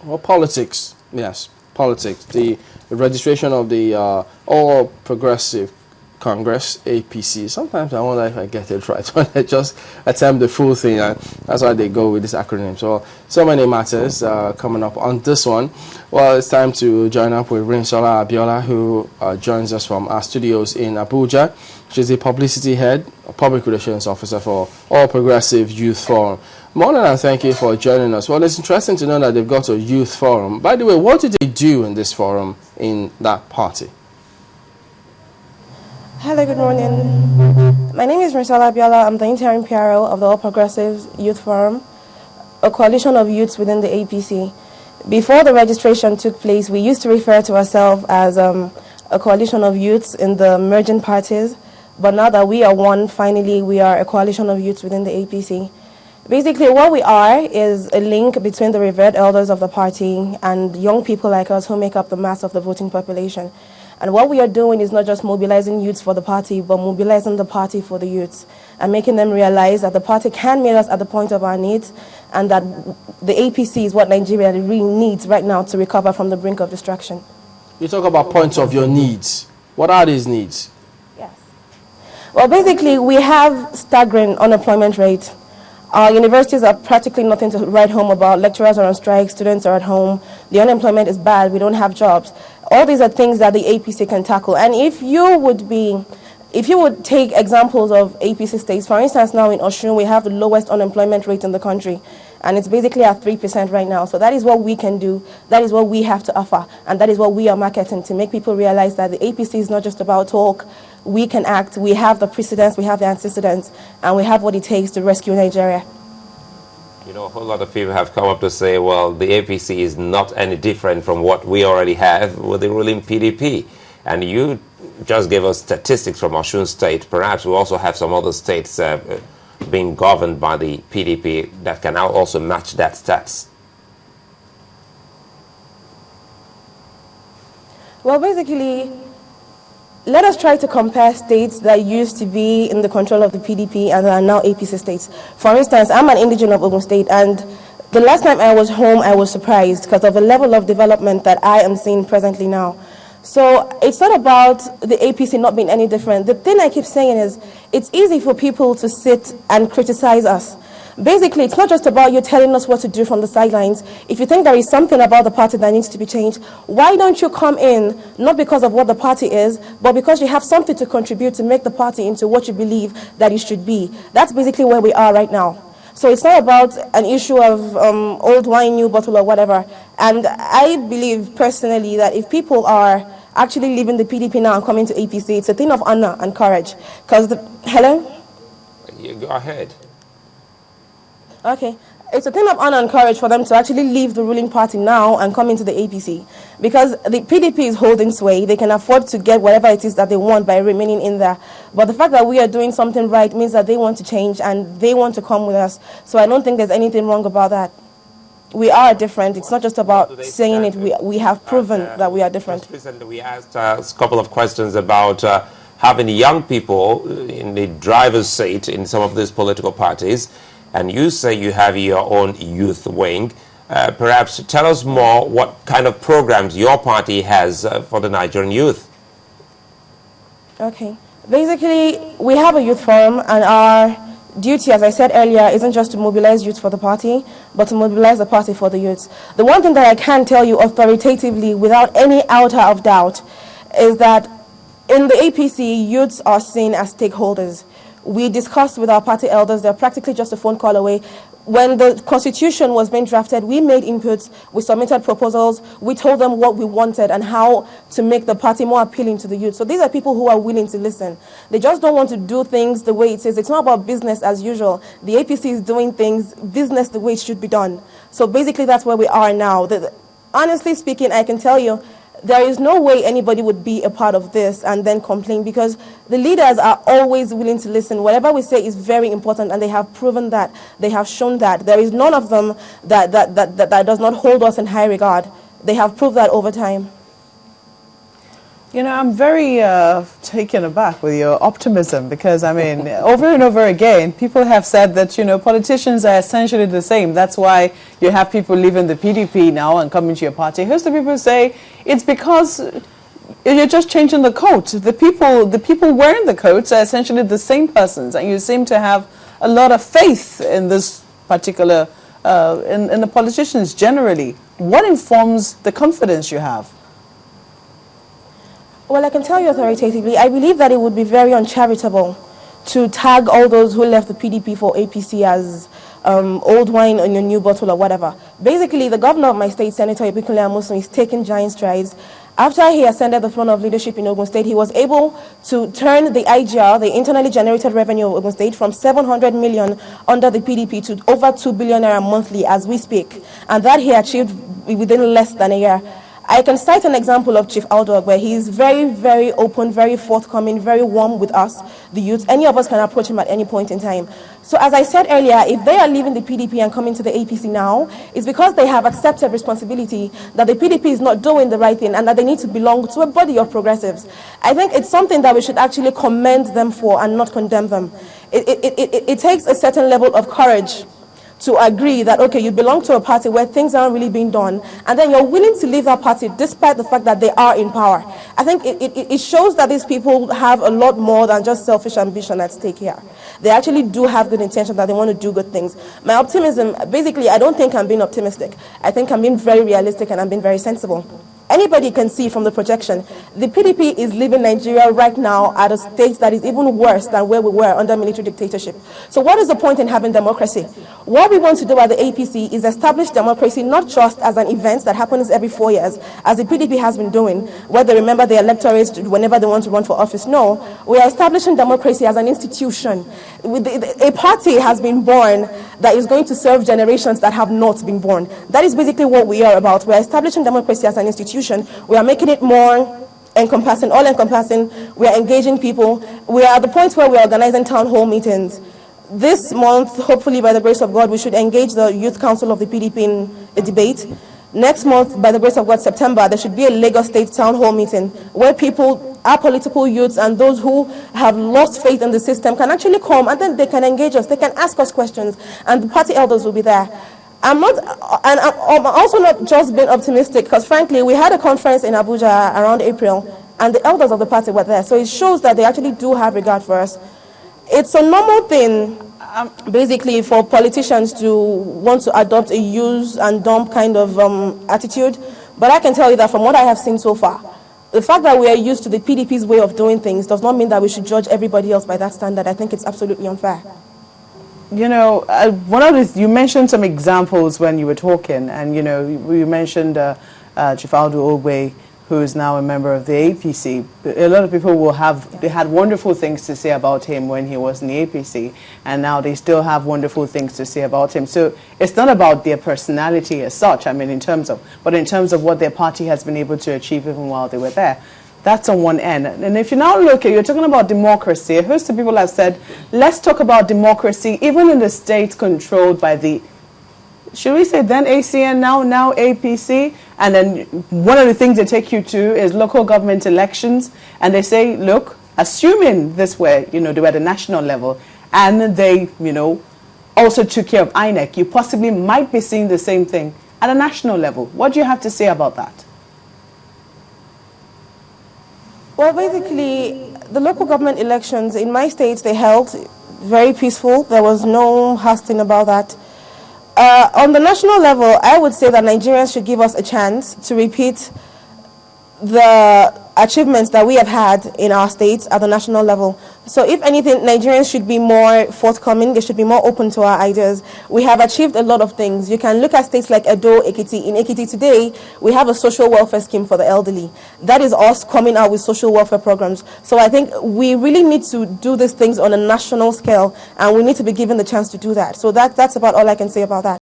Well, politics, yes, politics. The registration of the All Progressive Congress, APC. Sometimes I wonder if I get it right when I just attempt the full thing, and that's why they go with this acronym. So many matters coming up on this one. Well, it's time to join up with Rinsola Abiola, who joins us from our studios in Abuja. She's the publicity head, public relations officer for All Progressive Youth Forum. Morning, and thank you for joining us. Well, it's interesting to know that they've got a youth forum. By the way, what do they do in this forum in that party? Hello, good morning. My name is Rinsola Abiola. I'm the interim PRO of the All Progressives Youth Forum, a coalition of youths within the APC. Before the registration took place, we used to refer to ourselves as a coalition of youths in the merging parties, but now that we are one, finally, we are a coalition of youths within the APC. Basically, what we are is a link between the revered elders of the party and young people like us who make up the mass of the voting population. And what we are doing is not just mobilizing youths for the party, but mobilizing the party for the youths and making them realize that the party can meet us at the point of our needs and that the APC is what Nigeria really needs right now to recover from the brink of destruction. You talk about points of your needs. What are these needs? Yes. Well, basically, we have staggering unemployment rate. Our universities are practically nothing to write home about. Lecturers are on strike, students are at home. The unemployment is bad, we don't have jobs. All these are things that the APC can tackle. And if you would take examples of APC states, for instance, now in Ogun, we have the lowest unemployment rate in the country. And it's basically at 3% right now. So that is what we can do. That is what we have to offer. And that is what we are marketing, to make people realize that the APC is not just about talk. We can act. We have the precedents, we have the antecedents, and we have what it takes to rescue Nigeria. You know, a whole lot of people have come up to say, well, the APC is not any different from what we already have with the ruling PDP. And you just gave us statistics from Osun State. Perhaps we also have some other states being governed by the PDP that can now also match that stats. Well, basically, let us try to compare states that used to be in the control of the PDP and are now APC states. For instance, I'm an indigene of Ogun State, and the last time I was home, I was surprised because of the level of development that I am seeing presently now. So it's not about the APC not being any different. The thing I keep saying is it's easy for people to sit and criticize us. Basically, it's not just about you telling us what to do from the sidelines. If you think there is something about the party that needs to be changed, why don't you come in, not because of what the party is, but because you have something to contribute to make the party into what you believe that it should be. That's basically where we are right now. So it's not about an issue of old wine, new bottle, or whatever. And I believe personally that if people are actually leaving the PDP now and coming to APC, it's a thing of honor and courage. Because hello? You go ahead. Okay. It's a thing of honor and courage for them to actually leave the ruling party now and come into the APC. Because the PDP is holding sway. They can afford to get whatever it is that they want by remaining in there. But the fact that we are doing something right means that they want to change and they want to come with us. So I don't think there's anything wrong about that. We are different. It's not just about saying it. We have proven that we are different. Just recently we asked a couple of questions about having young people in the driver's seat in some of these political parties. And you say you have your own youth wing. Perhaps tell us more what kind of programs your party has for the Nigerian youth. Okay. Basically, we have a youth forum, and our duty, as I said earlier, isn't just to mobilize youth for the party, but to mobilize the party for the youths. The one thing that I can tell you authoritatively, without any iota of doubt, is that in the APC, youths are seen as stakeholders. We discussed with our party elders, they're practically just a phone call away. When the constitution was being drafted, we made inputs, we submitted proposals, we told them what we wanted and how to make the party more appealing to the youth. So these are people who are willing to listen. They just don't want to do things the way it is. It's not about business as usual. The APC is doing things, business the way it should be done. So basically that's where we are now. Honestly speaking, I can tell you, there is no way anybody would be a part of this and then complain, because the leaders are always willing to listen. Whatever we say is very important, and they have proven that. They have shown that. There is none of them that does not hold us in high regard. They have proved that over time. You know, I'm very taken aback with your optimism because, I mean, over and over again, people have said that, you know, politicians are essentially the same. That's why you have people leaving the PDP now and coming to your party. Here's the people say it's because you're just changing the coat. The people wearing the coats are essentially the same persons, and you seem to have a lot of faith in this particular, in the politicians generally. What informs the confidence you have? Well, I can tell you authoritatively, I believe that it would be very uncharitable to tag all those who left the PDP for APC as old wine in a new bottle or whatever. Basically, the governor of my state, Senator Ibikunle Amosun, is taking giant strides. After he ascended the throne of leadership in Ogun State, he was able to turn the IGR, the internally generated revenue of Ogun State, from 700 million under the PDP to over 2 billion naira monthly as we speak. And that he achieved within less than a year. I can cite an example of Chief Aldo, where he is very, very open, very forthcoming, very warm with us, the youth. Any of us can approach him at any point in time. So as I said earlier, if they are leaving the PDP and coming to the APC now, it's because they have accepted responsibility that the PDP is not doing the right thing and that they need to belong to a body of progressives. I think it's something that we should actually commend them for and not condemn them. It takes a certain level of courage to agree that, okay, you belong to a party where things aren't really being done, and then you're willing to leave that party despite the fact that they are in power. I think it shows that these people have a lot more than just selfish ambition at stake here. They actually do have good intention, that they want to do good things. My optimism, basically, I don't think I'm being optimistic. I think I'm being very realistic and I'm being very sensible. Anybody can see from the projection, the PDP is leaving Nigeria right now at a state that is even worse than where we were under military dictatorship. So what is the point in having democracy? What we want to do at the APC is establish democracy not just as an event that happens every 4 years, as the PDP has been doing, where they remember the electorates whenever they want to run for office. No, we are establishing democracy as an institution. A party has been born that is going to serve generations that have not been born. That is basically what we are about. We are establishing democracy as an institution. We are making it more encompassing, all-encompassing. We are engaging people. We are at the point where we are organizing town hall meetings. This month, hopefully by the grace of God, we should engage the Youth Council of the PDP in a debate. Next month, by the grace of God, September, there should be a Lagos State town hall meeting where people, our political youths and those who have lost faith in the system can actually come, and then they can engage us. They can ask us questions, and the party elders will be there. I'm also not just being optimistic, because frankly, we had a conference in Abuja around April, and the elders of the party were there. So it shows that they actually do have regard for us. It's a normal thing, basically, for politicians to want to adopt a use and dump kind of attitude. But I can tell you that from what I have seen so far, the fact that we are used to the PDP's way of doing things does not mean that we should judge everybody else by that standard. I think it's absolutely unfair. You know, you mentioned some examples when you were talking, and, you know, you mentioned Chief Aldo Ogbe, who is now a member of the APC. A lot of people they had wonderful things to say about him when he was in the APC, and now they still have wonderful things to say about him. So it's not about their personality as such, I mean, but in terms of what their party has been able to achieve even while they were there. That's on one end. And if you now look at, you're talking about democracy. A host of people have said, let's talk about democracy, even in the states controlled by the, should we say then ACN, now APC? And then one of the things they take you to is local government elections. And they say, look, assuming this were, you know, they were at the national level, and they, you know, also took care of INEC, you possibly might be seeing the same thing at a national level. What do you have to say about that? Well, basically, the local government elections in my state, they held very peaceful. There was no hustling about that. On the national level, I would say that Nigerians should give us a chance to repeat the achievements that we have had in our states at the national level. So if anything, Nigerians should be more forthcoming. They should be more open to our ideas. We have achieved a lot of things. You can look at states like Edo, Ekiti. In Ekiti today, we have a social welfare scheme for the elderly. That is us coming out with social welfare programs. So I think we really need to do these things on a national scale, and we need to be given the chance to do that. So that's about all I can say about that.